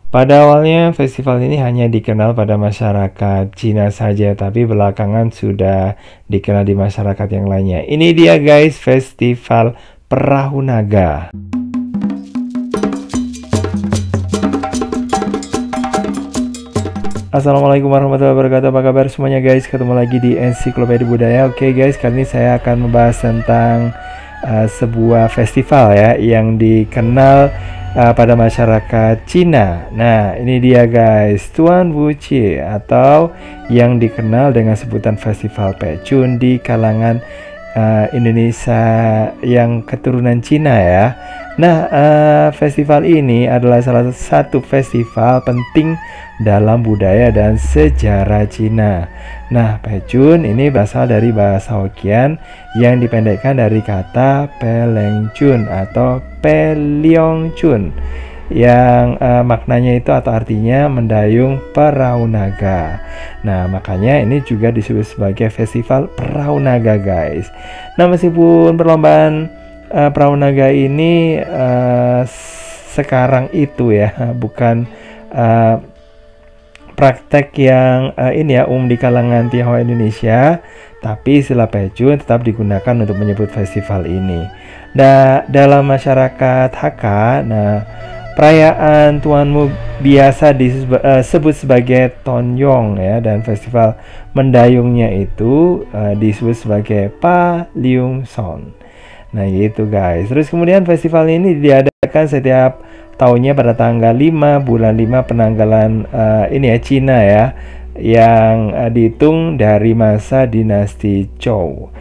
Pada awalnya festival ini hanya dikenal pada masyarakat Cina saja, tapi belakangan sudah dikenal di masyarakat yang lainnya. Ini dia guys, Festival Perahu Naga. Assalamualaikum warahmatullahi wabarakatuh. Apa kabar semuanya guys? Ketemu lagi di Ensiklopedia Budaya. Oke guys, kali ini saya akan membahas tentang sebuah festival ya yang dikenal pada masyarakat Cina. Nah, ini dia guys, Tuan Wuqi atau yang dikenal dengan sebutan Festival Pecun di kalangan Indonesia yang keturunan Cina ya. Nah, festival ini adalah salah satu festival penting dalam budaya dan sejarah Cina. Nah, Pecun ini berasal dari bahasa Hokkien yang dipendekkan dari kata Pelengcun atau Peliongcun yang maknanya itu atau artinya mendayung perahu naga. Nah, makanya ini juga disebut sebagai Festival Perahu Naga guys. Nah, meskipun perlombaan perahu naga ini sekarang itu ya bukan praktek yang ini ya umum di kalangan Tionghoa Indonesia, tapi istilah Pecun tetap digunakan untuk menyebut festival ini. Nah, dalam masyarakat Hakka, nah perayaan Tuanmu biasa disebut sebagai Tonyong ya, dan festival mendayungnya itu disebut sebagai Pa Liung Son. Nah gitu guys. Terus kemudian festival ini diadakan setiap tahunnya pada tanggal 5 bulan 5 penanggalan ini ya Cina ya, yang dihitung dari masa dinasti Zhou.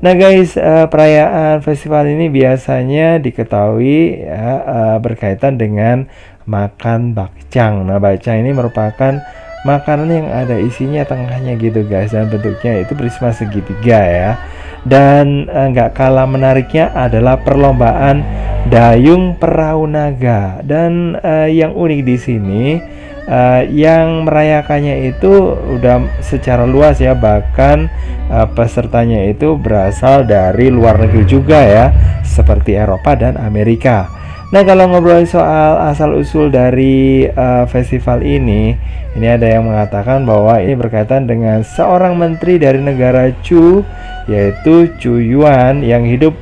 Nah guys, perayaan festival ini biasanya diketahui ya, berkaitan dengan makan bakcang. Nah, bakcang ini merupakan makanan yang ada isinya tengahnya gitu guys, dan bentuknya itu berisma segitiga ya. Dan nggak kalah menariknya adalah perlombaan dayung perahu naga. Dan yang unik di sini yang merayakannya itu udah secara luas ya, bahkan pesertanya itu berasal dari luar negeri juga ya, seperti Eropa dan Amerika. Nah, kalau ngobrol soal asal-usul dari festival ini ada yang mengatakan bahwa ini berkaitan dengan seorang menteri dari negara Chu, yaitu Chu Yuan, yang hidup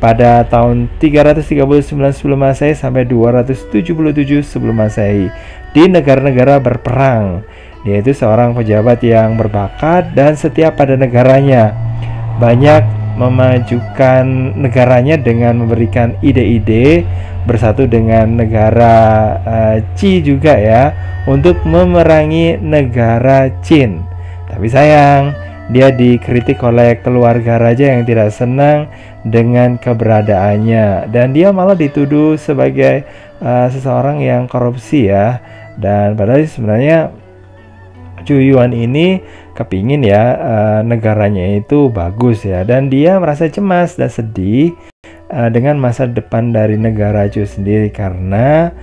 pada tahun 339 sebelum Masehi sampai 277 sebelum Masehi di negara-negara berperang. Dia itu seorang pejabat yang berbakat dan setia pada negaranya. Banyak memajukan negaranya dengan memberikan ide-ide, bersatu dengan negara Qi juga ya, untuk memerangi negara Qin. Tapi sayang, dia dikritik oleh keluarga raja yang tidak senang dengan keberadaannya, dan dia malah dituduh sebagai seseorang yang korupsi ya. Dan padahal sebenarnya Chu Yuan ini kepingin ya negaranya itu bagus ya, dan dia merasa cemas dan sedih dengan masa depan dari negara Chu sendiri, karena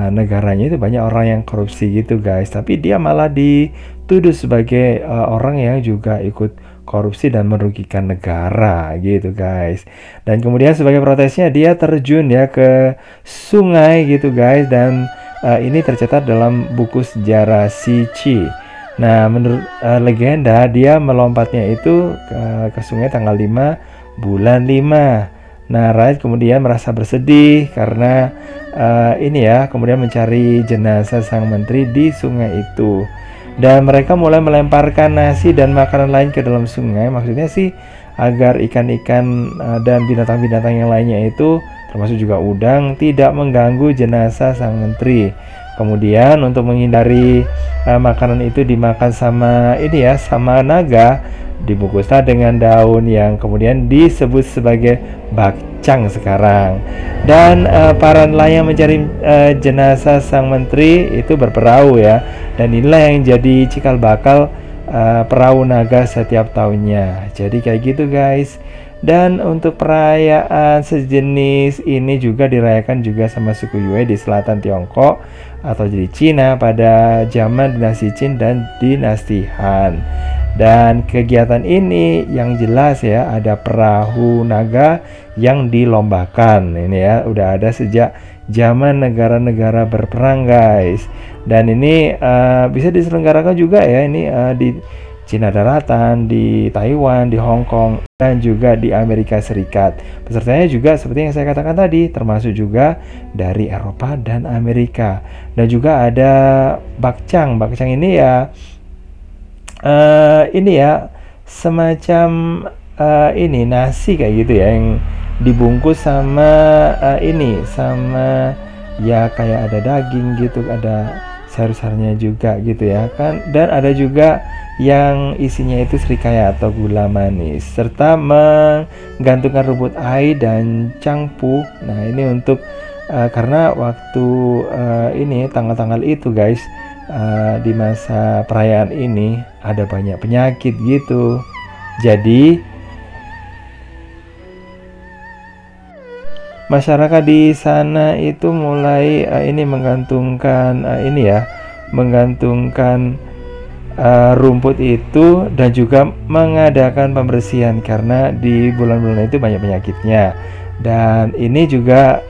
negaranya itu banyak orang yang korupsi gitu guys. Tapi dia malah dituduh sebagai orang yang juga ikut korupsi dan merugikan negara gitu guys. Dan kemudian sebagai protesnya dia terjun ya ke sungai gitu guys, dan ini tercatat dalam buku sejarah Siqi. Nah, menurut legenda dia melompatnya itu ke sungai tanggal 5 bulan 5. Nah, rakyat kemudian merasa bersedih karena ini ya, kemudian mencari jenazah sang menteri di sungai itu. Dan mereka mulai melemparkan nasi dan makanan lain ke dalam sungai. Maksudnya sih agar ikan-ikan dan binatang-binatang yang lainnya itu, termasuk juga udang, tidak mengganggu jenazah sang menteri. Kemudian untuk menghindari makanan itu dimakan sama ini ya, sama naga, dibungkuslah dengan daun yang kemudian disebut sebagai bakcang sekarang. Dan para nelayan mencari jenazah sang menteri itu berperahu ya, dan inilah yang jadi cikal bakal perahu naga setiap tahunnya. Jadi kayak gitu guys. Dan untuk perayaan sejenis ini juga dirayakan juga sama suku Yue di selatan Tiongkok atau jadi Cina pada zaman dinasti Qin dan dinasti Han. Dan kegiatan ini yang jelas ya, ada perahu naga yang dilombakan. Ini ya udah ada sejak zaman negara-negara berperang guys. Dan ini bisa diselenggarakan juga ya ini di Cina Daratan, di Taiwan, di Hong Kong, dan juga di Amerika Serikat. Pesertanya juga seperti yang saya katakan tadi, termasuk juga dari Eropa dan Amerika. Dan juga ada bakcang. Bakcang ini ya semacam ini nasi kayak gitu ya, yang dibungkus sama sama ya kayak ada daging gitu, ada sayur-sayurnya juga gitu ya kan. Dan ada juga yang isinya itu serikaya atau gula manis, serta menggantungkan rumput ai dan cangpu. Nah ini untuk karena waktu ini tanggal-tanggal itu guys, di masa perayaan ini ada banyak penyakit gitu. Jadi masyarakat di sana itu mulai menggantungkan menggantungkan rumput itu, dan juga mengadakan pembersihan karena di bulan-bulan itu banyak penyakitnya. Dan ini juga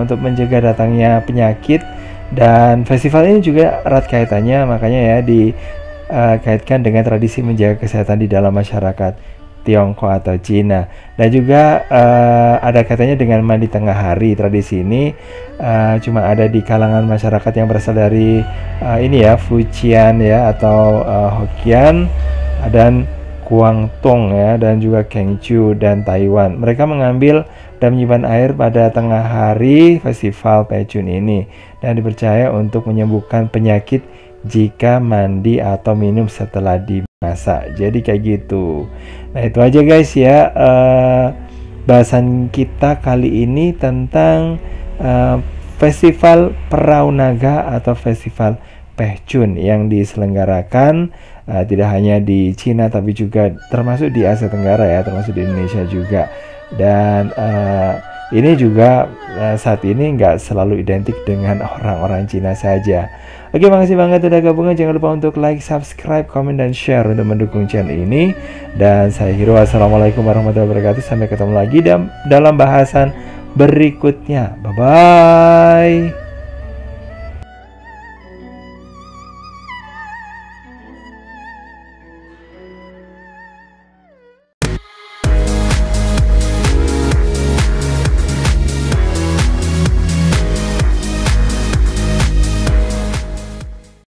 untuk mencegah datangnya penyakit. Dan festival ini juga erat kaitannya, makanya ya dikaitkan dengan tradisi menjaga kesehatan di dalam masyarakat Tiongkok atau Cina. Dan juga ada kaitannya dengan mandi tengah hari. Tradisi ini cuma ada di kalangan masyarakat yang berasal dari Fujian ya atau Hokkien dan Guangdong ya, dan juga Guangzhou dan Taiwan. Mereka mengambil dan menyimpan air pada tengah hari festival Pechun ini, dan dipercaya untuk menyembuhkan penyakit jika mandi atau minum setelah dimasak. Jadi kayak gitu. Nah itu aja guys ya bahasan kita kali ini tentang festival Perahu Naga atau festival Pechun yang diselenggarakan tidak hanya di Cina tapi juga termasuk di Asia Tenggara ya, termasuk di Indonesia juga. Dan ini juga saat ini nggak selalu identik dengan orang-orang Cina saja. Oke, makasih banget udah gabungan. Jangan lupa untuk like, subscribe, komen, dan share untuk mendukung channel ini. Dan saya Hiro, assalamualaikum warahmatullahi wabarakatuh. Sampai ketemu lagi dalam bahasan berikutnya. Bye-bye.